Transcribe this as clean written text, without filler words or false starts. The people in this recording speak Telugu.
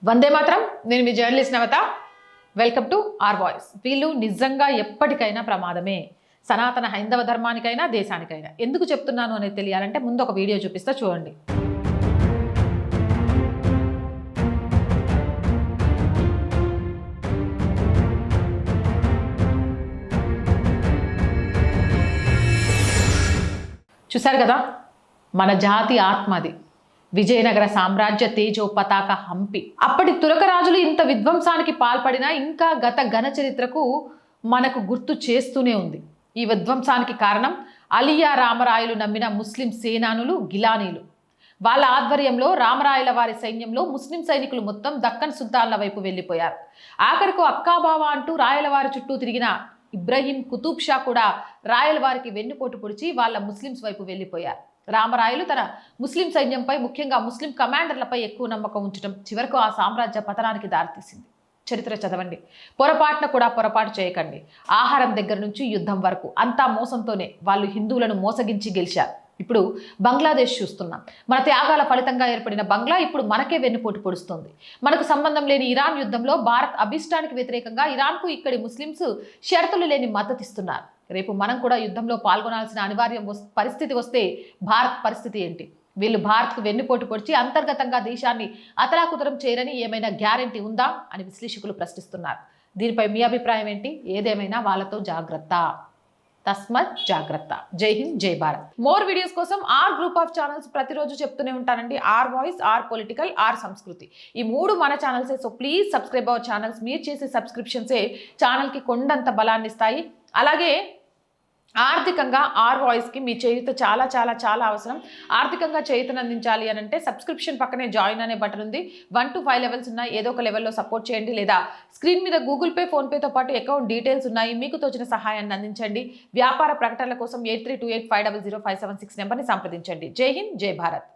వందే మాత్రం. నేను మీ journalist Navata. Welcome to our voice. వీళ్ళు నిజంగా ఎప్పటికైనా ప్రమాదమే, సనాతన హైందవ ధర్మానికైనా దేశానికైనా. ఎందుకు చెప్తున్నాను అనేది తెలియాలంటే ముందు ఒక వీడియో చూపిస్తా, చూడండి. చూశారు కదా, మన జాతి ఆత్మది, విజయనగర సామ్రాజ్య తేజో పతాక హంపి. అప్పటి తురకరాజులు ఇంత విధ్వంసానికి పాల్పడినా ఇంకా గత ఘన చరిత్రకు మనకు గుర్తు చేస్తూనే ఉంది. ఈ విధ్వంసానికి కారణం అలియా రామరాయలు నమ్మిన ముస్లిం సేనానులు, గిలానీలు. వాళ్ళ ఆధ్వర్యంలో రామరాయల వారి సైన్యంలో ముస్లిం సైనికులు మొత్తం దక్కన్ సుల్తాన్ల వైపు వెళ్ళిపోయారు. ఆఖరికి అక్కాబావా అంటూ రాయల వారి చుట్టూ తిరిగిన ఇబ్రహీం కుతుబ్ షా కూడా రాయల వారికి వెన్నుపోటు పొడిచి వాళ్ళ ముస్లింస్ వైపు వెళ్ళిపోయారు. రామరాయలు తన ముస్లిం సైన్యంపై, ముఖ్యంగా ముస్లిం కమాండర్లపై ఎక్కువ నమ్మకం ఉంచడం చివరకు ఆ సామ్రాజ్య పతనానికి దారితీసింది. చరిత్ర చదవండి, పొరపాటున కూడా పొరపాటు చేయకండి. ఆహారం దగ్గర నుంచి యుద్ధం వరకు అంతా మోసంతోనే వాళ్ళు హిందువులను మోసగించి గెలిచారు. ఇప్పుడు బంగ్లాదేశ్ చూస్తున్నాం. మన త్యాగాల ఫలితంగా ఏర్పడిన బంగ్లా ఇప్పుడు మనకే వెన్నుపోటు పొడుస్తుంది. మనకు సంబంధం లేని ఇరాన్ యుద్ధంలో భారత్ అభిష్టానికి వ్యతిరేకంగా ఇరాన్కు ఇక్కడి ముస్లింస్ షరతులు లేని మద్దతిస్తున్నారు. రేపు మనం కూడా యుద్ధంలో పాల్గొనాల్సిన అనివార్య పరిస్థితి వస్తే భారత్ పరిస్థితి ఏంటి? వీళ్ళు భారత్కు వెన్నుపోటు పొడిచి అంతర్గతంగా దేశాన్ని అతలాకుతలం చేయరని ఏమైనా గ్యారెంటీ ఉందా అని విశ్లేషకులు ప్రశ్నిస్తున్నారు. దీనిపై మీ అభిప్రాయం ఏంటి? ఏదేమైనా వాళ్ళతో జాగ్రత్త, తస్మత్ జాగ్రత్త. జై హింద్, జై భారత్. మోర్ వీడియోస్ కోసం ఆర్ గ్రూప్ ఆఫ్ ఛానల్స్ ప్రతిరోజు చెప్తూనే ఉంటానండి. Our voice, our political, our Sanskriti, ఈ మూడు మన ఛానల్సే. So please subscribe our channels. మీరు చేసే సబ్స్క్రిప్షన్సే ఛానల్కి కొండంత బలాన్ని ఇస్తాయి. అలాగే ఆర్థికంగా ఆర్ వాయిస్కి మీ చేయూత చాలా చాలా చాలా అవసరం. ఆర్థికంగా చేయూతను అందించాలి అని అంటే సబ్స్క్రిప్షన్ పక్కనే జాయిన్ అనే బటన్ ఉంది. 1 to 5 లెవెల్స్ ఉన్నాయి. ఏదో ఒక లెవెల్లో సపోర్ట్ చేయండి, లేదా స్క్రీన్ మీద గూగుల్ పే, ఫోన్పేతో పాటు అకౌంట్ డీటెయిల్స్ ఉన్నాయి. మీకు తోచిన సహాయాన్ని అందించండి. వ్యాపార ప్రకటనల కోసం 8328500576 నెంబర్ని సంప్రదించండి. జై హింద్, జై భారత్.